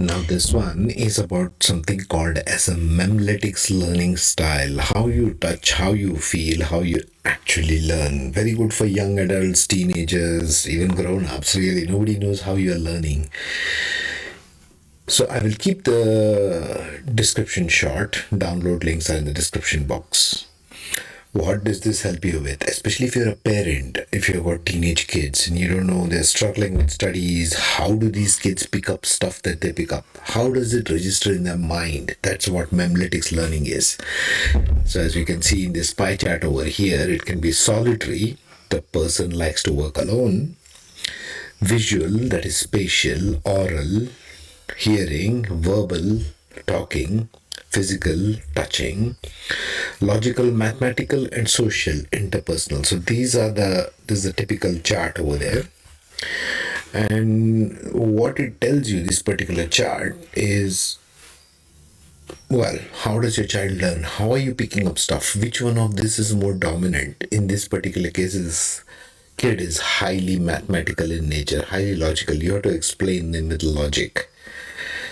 Now this one is about something called as a Metics Learning Style. How you touch, how you feel, how you actually learn. Very good for young adults, teenagers, even grown-ups. Really, nobody knows how you are learning. So I will keep the description short. Download links are in the description box. What does this help you with? Especially if you're a parent, if you've got teenage kids and you don't know they're struggling with studies, how do these kids pick up stuff that they pick up? How does it register in their mind? That's what memletics learning is. So as we can see in this pie chart over here, it can be solitary. The person likes to work alone. Visual, that is spatial, oral, hearing, verbal, talking, physical, touching, logical, mathematical, and social, interpersonal. So this is the typical chart over there. And what it tells you, this particular chart, is, well, how does your child learn? How are you picking up stuff? Which one of this is more dominant? In this particular case, this kid is highly mathematical in nature, highly logical. You have to explain them with logic.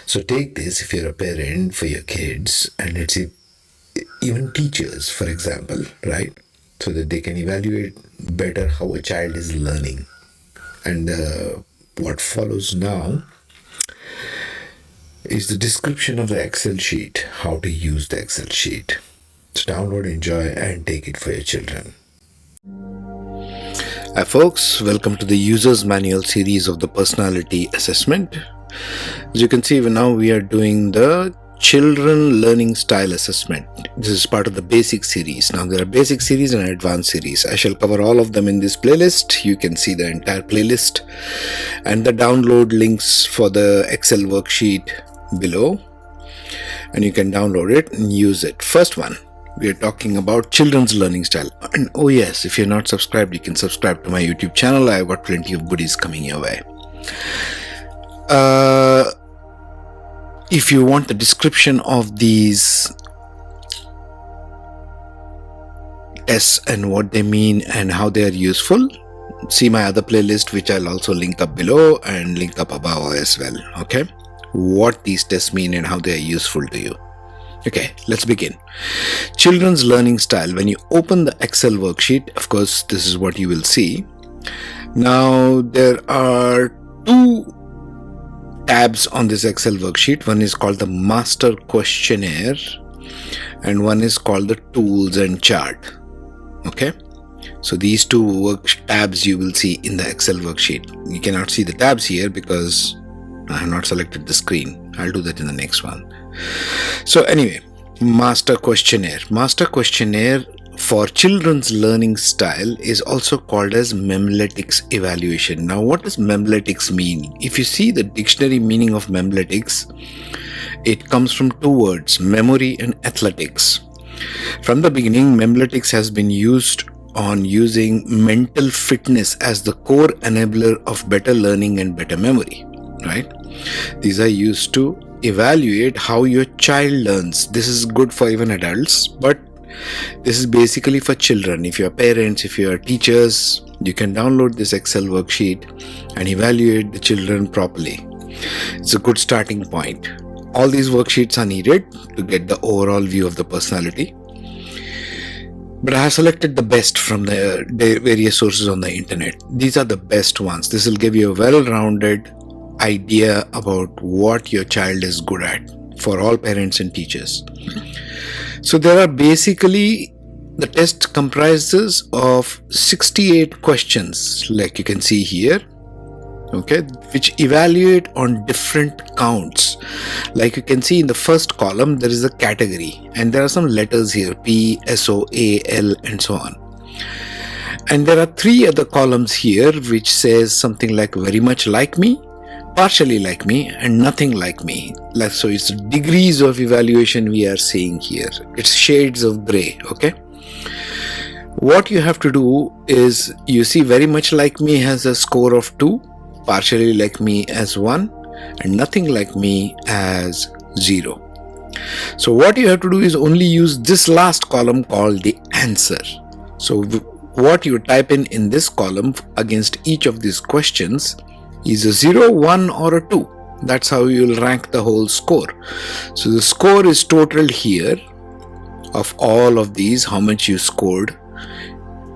So take this if you're a parent for your kids, and let's say even teachers, for example, right? So that they can evaluate better how a child is learning. And what follows now is the description of the Excel sheet, how to use the Excel sheet. So download, enjoy, and take it for your children. Hi folks, welcome to the User's Manual series of the Personality Assessment. As you can see, now we are doing the Children Learning Style Assessment. This is part of the basic series. Now there are basic series and advanced series. I shall cover all of them in this playlist. You can see the entire playlist and the download links for the Excel worksheet below, and you can download it and use it. First one, we are talking about children's learning style. And oh yes, if you're not subscribed, you can subscribe to my YouTube channel. I've got plenty of goodies coming your way. If you want the description of these tests and what they mean and how they are useful, see my other playlist, which I'll also link up below and link up above as well. Okay, what these tests mean and how they are useful to you. Okay, let's begin. Children's learning style. When you open the Excel worksheet, of course, this is what you will see. Now there are two tabs on this Excel worksheet. One is called the Master Questionnaire and one is called the Tools and Chart. Okay, so these two tabs you will see in the Excel worksheet. You cannot see the tabs here because I have not selected the screen. I'll do that in the next one. So anyway, Master Questionnaire. Master Questionnaire for children's learning style is also called as memletics evaluation. Now what does memletics mean? If you see the dictionary meaning of memletics, it comes from two words, memory and athletics. From the beginning, memletics has been used on using mental fitness as the core enabler of better learning and better memory, right? These are used to evaluate how your child learns. This is good for even adults, but this is basically for children. If you're parents, if you're teachers, you can download this Excel worksheet and evaluate the children properly. It's a good starting point. All these worksheets are needed to get the overall view of the personality. But I have selected the best from the various sources on the internet. These are the best ones. This will give you a well-rounded idea about what your child is good at for all parents and teachers. So there are basically, the test comprises of 68 questions, like you can see here, okay, which evaluate on different counts. Like you can see in the first column, there is a category and there are some letters here, P, S, O, A, L and so on. And there are three other columns here which says something like very much like me, partially like me and nothing like me. So it's degrees of evaluation we are seeing here. It's shades of gray. Okay, what you have to do is, you see very much like me has a score of 2, partially like me as 1 and nothing like me as 0. So what you have to do is only use this last column called the answer. So what you type in this column against each of these questions is a 0, 1 or a 2. That's how you'll rank the whole score. So the score is totaled here of all of these, how much you scored.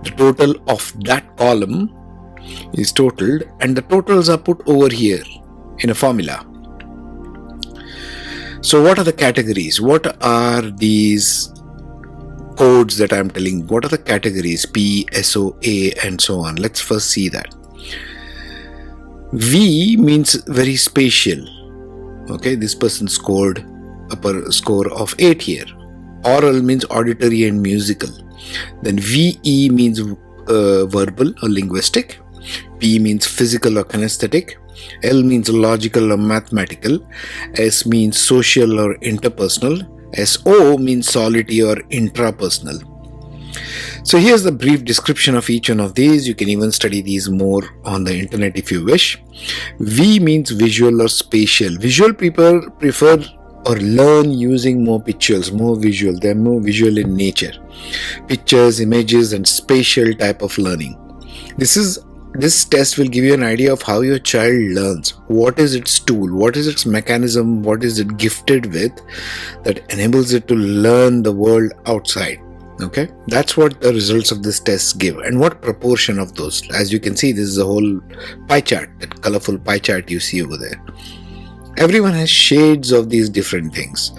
The total of that column is totaled, and the totals are put over here in a formula. So what are the categories? What are these codes that I'm telling? What are the categories? P, SO, A, and so on. Let's first see that. V means very spatial. Okay, this person scored a score of 8 here. Oral means auditory and musical. Then VE means verbal or linguistic. P means physical or kinesthetic. L means logical or mathematical. S means social or interpersonal. SO means solitary or intrapersonal. So here's the brief description of each one of these. You can even study these more on the internet if you wish. V means visual or spatial. Visual people prefer or learn using more pictures, more visual. They're more visual in nature. Pictures, images, and spatial type of learning. This test will give you an idea of how your child learns. What is its tool? What is its mechanism? What is it gifted with that enables it to learn the world outside? Okay, that's what the results of this test give, and what proportion of those. As you can see, this is a whole pie chart, that colorful pie chart you see over there. Everyone has shades of these different things,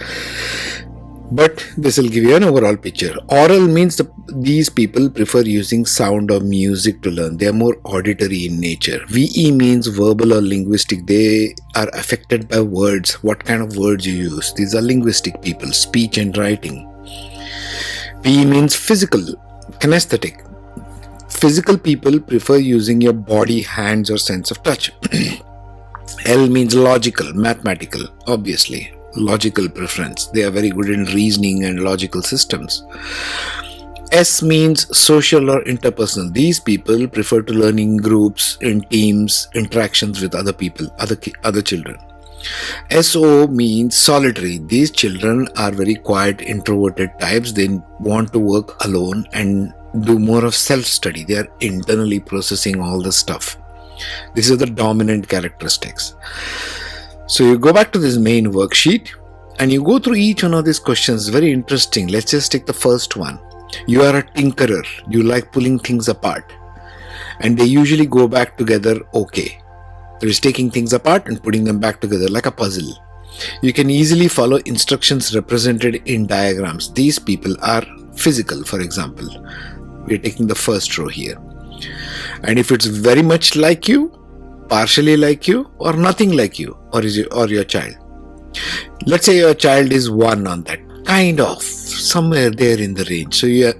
but this will give you an overall picture. Oral means these people prefer using sound or music to learn. They are more auditory in nature. VE means verbal or linguistic. They are affected by words. What kind of words you use? These are linguistic people, speech and writing. P means physical, kinesthetic. Physical people prefer using your body, hands, or sense of touch. L means logical, mathematical, obviously. Logical preference. They are very good in reasoning and logical systems. S means social or interpersonal. These people prefer to learn in groups, in teams, interactions with other people, other children. SO means solitary. These children are very quiet, introverted types. They want to work alone and do more of self-study. They are internally processing all the stuff. These are the dominant characteristics. So you go back to this main worksheet and you go through each one of these questions. Very interesting. Let's just take the first one. You are a tinkerer. You like pulling things apart. And they usually go back together okay. There is taking things apart and putting them back together like a puzzle. You can easily follow instructions represented in diagrams. These people are physical, for example. We're taking the first row here. And if it's very much like you, partially like you, or nothing like you, or your child. Let's say your child is 1 on that. Kind of. Somewhere there in the range. So you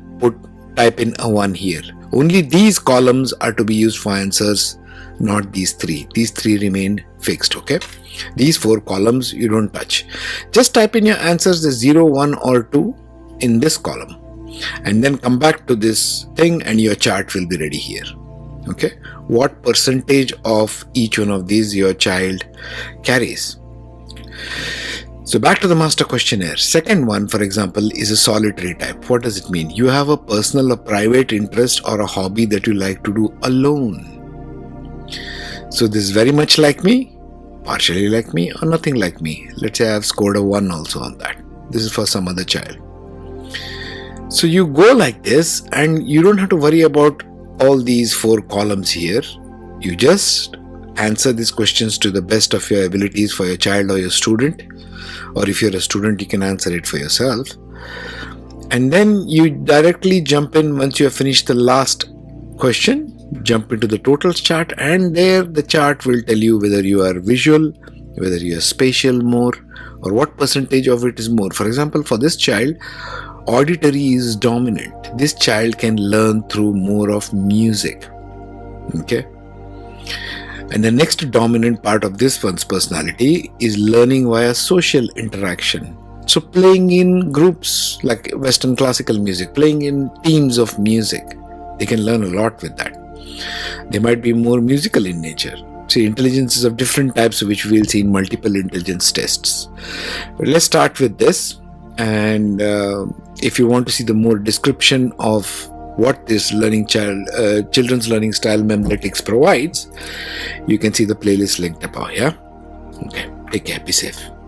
type in a 1 here. Only these columns are to be used for answers, not these 3. These 3 remain fixed, okay? These 4 columns you don't touch. Just type in your answers, the 0, 1 or 2 in this column. And then come back to this thing and your chart will be ready here. Okay? What percentage of each one of these your child carries? So back to the master questionnaire. Second one, for example, is a solitary type. What does it mean? You have a personal or private interest or a hobby that you like to do alone. So this is very much like me, partially like me, or nothing like me. Let's say I have scored a 1 also on that. This is for some other child. So you go like this and you don't have to worry about all these 4 columns here. You just answer these questions to the best of your abilities for your child or your student. Or if you're a student, you can answer it for yourself. And then you directly jump in once you have finished the last question. Jump into the totals chart, and there the chart will tell you whether you are visual, whether you are spatial more, or what percentage of it is more. For example, for this child, auditory is dominant. This child can learn through more of music. Okay? And the next dominant part of this one's personality is learning via social interaction. So playing in groups like Western classical music, playing in teams of music, they can learn a lot with that. They might be more musical in nature. See, intelligence is of different types, which we'll see in multiple intelligence tests. But let's start with this. And if you want to see the more description of what this children's learning style Metics provides, you can see the playlist linked above. Yeah. Okay, take care, be safe.